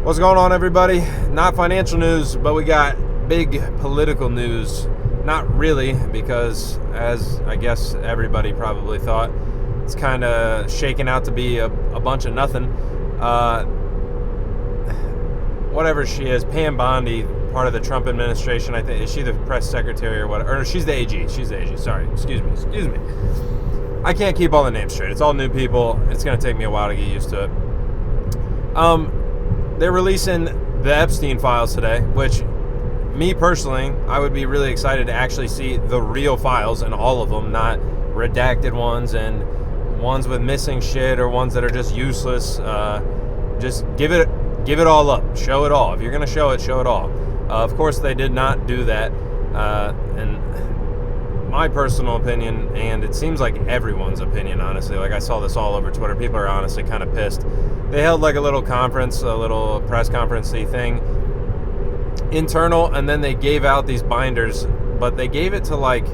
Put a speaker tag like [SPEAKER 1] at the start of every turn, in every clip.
[SPEAKER 1] What's going on, everybody? Not financial news, but we got big political news. Not really, because as I guess everybody probably thought, it's kind of shaking out to be a bunch of nothing. Whatever she is, Pam Bondi, part of the Trump administration, I think. Is she the press secretary or what? Or she's the AG. She's the AG. Sorry. Excuse me. I can't keep all the names straight. It's all new people. It's going to take me a while to get used to it. They're releasing the Epstein files today, which, me personally, I would be really excited to actually see the real files and all of them, not redacted ones and ones with missing shit or ones that are just useless. Just give it all up. Show it all. If you're going to show it all. Of course, they did not do that. And my personal opinion, and it seems like everyone's opinion, honestly, like I saw this all over Twitter, people are honestly kind of pissed. They held like a little conference, a little press conference-y thing, internal, and then they gave out these binders, but they gave it to like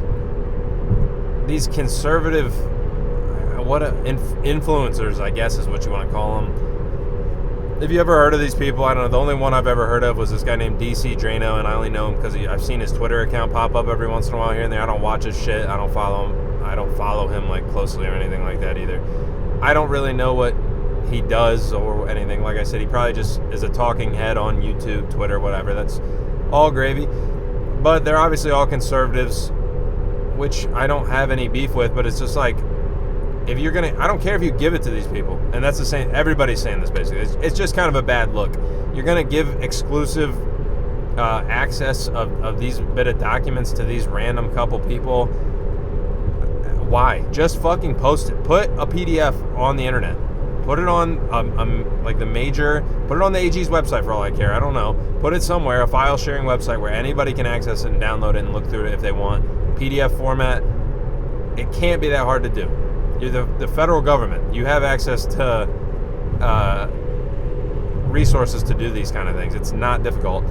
[SPEAKER 1] these conservative influencers, I guess is what you want to call them. Have you ever heard of these people? I don't know. The only one I've ever heard of was this guy named DC Drano, and I only know him because I've seen his Twitter account pop up every once in a while here and there. I don't watch his shit. I don't follow him. I don't follow him like closely or anything like that either. I don't really know what he does or anything. Like I said, he probably just is a talking head on YouTube, Twitter, whatever. That's all gravy. But they're obviously all conservatives, which I don't have any beef with, but it's just like, if you're going to, I don't care if you give it to these people. And that's the same, everybody's saying this basically. It's just kind of a bad look. You're going to give exclusive access of these bit of documents to these random couple people. Why? Just fucking post it. Put a PDF on the internet. Put it on like the major, put it on the AG's website for all I care. I don't know. Put it somewhere, a file sharing website where anybody can access it and download it and look through it if they want. PDF format. It can't be that hard to do. You're the federal government. You have access to resources to do these kind of things. It's not difficult.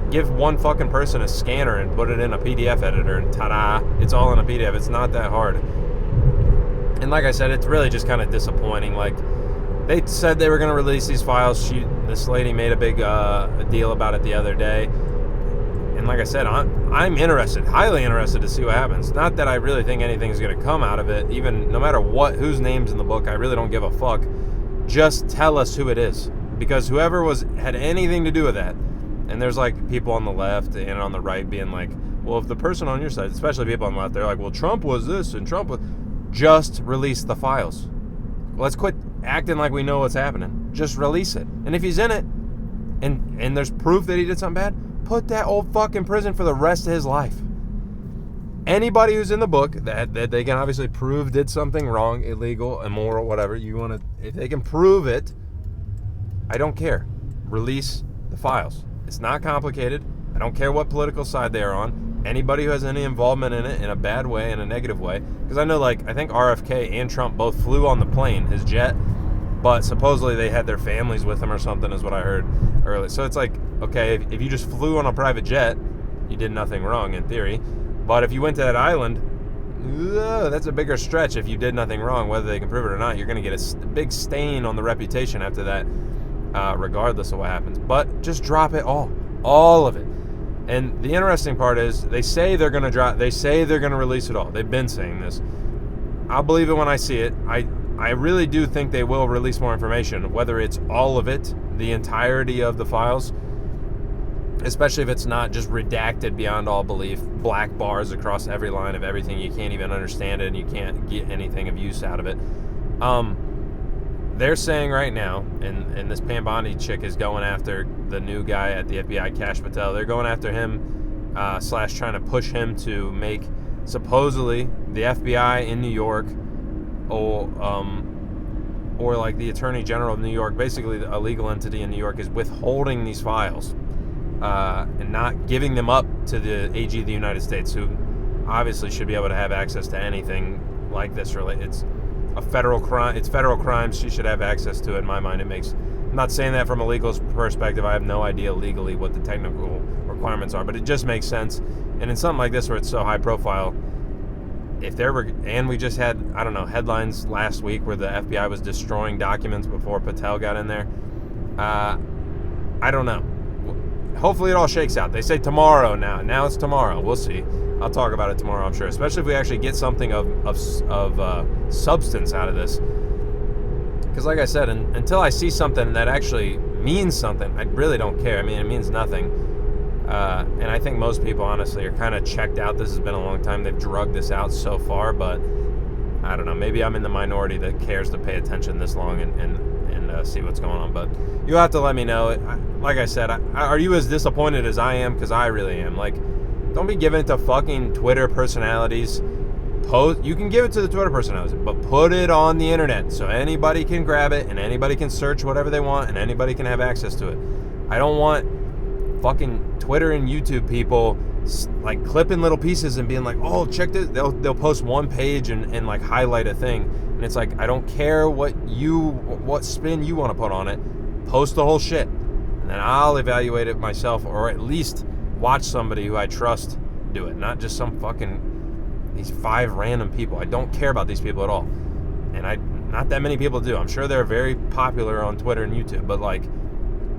[SPEAKER 1] Give one fucking person a scanner and put it in a PDF editor and ta-da, it's all in a PDF. It's not that hard. And like I said, it's really just kind of disappointing. Like, they said they were going to release these files. This lady made a big deal about it the other day. And like I said, I'm interested, highly interested to see what happens. Not that I really think anything's going to come out of it, even no matter whose name's in the book, I really don't give a fuck. Just tell us who it is. Because whoever had anything to do with that, and there's like people on the left and on the right being like, well, if the person on your side, especially people on the left, they're like, well, Trump was this and Trump was... Just release the files. Let's quit acting like we know what's happening. Just release it. And if he's in it, and there's proof that he did something bad, put that old fuck in prison for the rest of his life. Anybody who's in the book that they can obviously prove did something wrong, illegal, immoral, whatever you want to, if they can prove it, I don't care. Release the files. It's not complicated. I don't care what political side they are on. Anybody who has any involvement in it in a bad way, in a negative way, because I know, like, I think RFK and Trump both flew on the plane, his jet, but supposedly they had their families with them or something is what I heard earlier. So it's like, okay, if you just flew on a private jet, you did nothing wrong in theory. But if you went to that island, that's a bigger stretch. If you did nothing wrong, whether they can prove it or not, you're going to get a big stain on the reputation after that, regardless of what happens. But just drop it all of it. And the interesting part is they say they're going to release it all. They've been saying this. I'll believe it when I see it. I really do think they will release more information, whether it's all of it, the entirety of the files, especially if it's not just redacted beyond all belief, black bars across every line of everything. You can't even understand it and you can't get anything of use out of it. They're saying right now, and this Pam Bondi chick is going after the new guy at the FBI, Kash Patel. They're going after him, / trying to push him to make, supposedly, the FBI in New York, or like the Attorney General of New York, basically a legal entity in New York, is withholding these files and not giving them up to the AG of the United States, who obviously should be able to have access to anything like this. Really, it's a federal crime. It's federal crimes. She should have access to it. In my mind, it makes. I'm not saying that from a legal perspective. I have no idea legally what the technical requirements are, but it just makes sense. And in something like this where it's so high profile, if there were, and we just had, I don't know, headlines last week where the FBI was destroying documents before Patel got in there. I don't know. Hopefully it all shakes out. They say tomorrow now. Now it's tomorrow. We'll see. I'll talk about it tomorrow, I'm sure. Especially if we actually get something of substance out of this. Because like I said, until I see something that actually means something, I really don't care. I mean, it means nothing. And I think most people, honestly, are kind of checked out. This has been a long time. They've drugged this out so far, but I don't know. Maybe I'm in the minority that cares to pay attention this long and see what's going on. But you'll have to let me know. Like I said, are you as disappointed as I am? Because I really am. Like, don't be giving it to fucking Twitter personalities. You can give it to the Twitter personalities, but put it on the internet so anybody can grab it and anybody can search whatever they want and anybody can have access to it. I don't want fucking Twitter and YouTube people like clipping little pieces and being like, oh, check this. They'll post one page and like highlight a thing, and it's like, I don't care what spin you want to put on it. Post the whole shit, and then I'll evaluate it myself, or at least watch somebody who I trust do it, not just some fucking these 5 random people. I don't care about these people at all, and not that many people do. I'm sure they're very popular on Twitter and YouTube, but like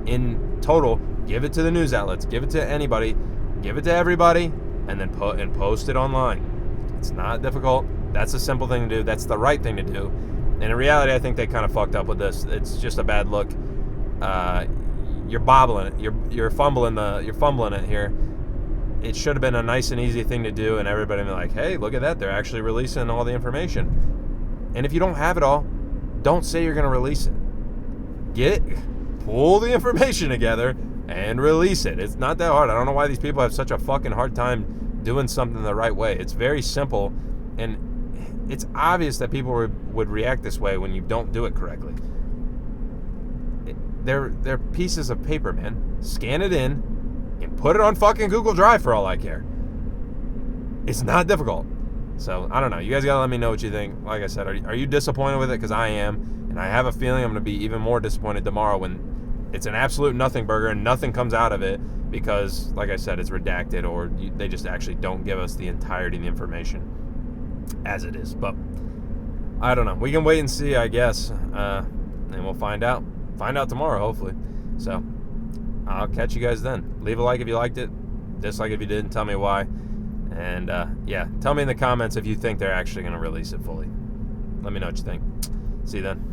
[SPEAKER 1] in total, give it to the news outlets, give it to anybody, give it to everybody, and then post it online. It's not difficult. That's a simple thing to do. That's the right thing to do. And in reality, I think they kind of fucked up with this. It's just a bad look. You're bobbling it. You're fumbling it here. It should have been a nice and easy thing to do, and everybody would be like, hey, look at that. They're actually releasing all the information. And if you don't have it all, don't say you're going to release it. Pull the information together and release it. It's not that hard. I don't know why these people have such a fucking hard time doing something the right way. It's very simple, and it's obvious that people would react this way when you don't do it correctly. They're pieces of paper, man. Scan it in and put it on fucking Google Drive for all I care. It's not difficult. So, I don't know. You guys gotta let me know what you think. Like I said, are you disappointed with it? Because I am. And I have a feeling I'm going to be even more disappointed tomorrow when it's an absolute nothing burger and nothing comes out of it because, like I said, it's redacted or they just actually don't give us the entirety of the information as it is. But I don't know. We can wait and see, I guess. And we'll find out. Find out tomorrow, hopefully. So, I'll catch you guys then. Leave a like if you liked it. Dislike if you didn't. Tell me why. And, yeah, tell me in the comments if you think they're actually going to release it fully. Let me know what you think. See you then.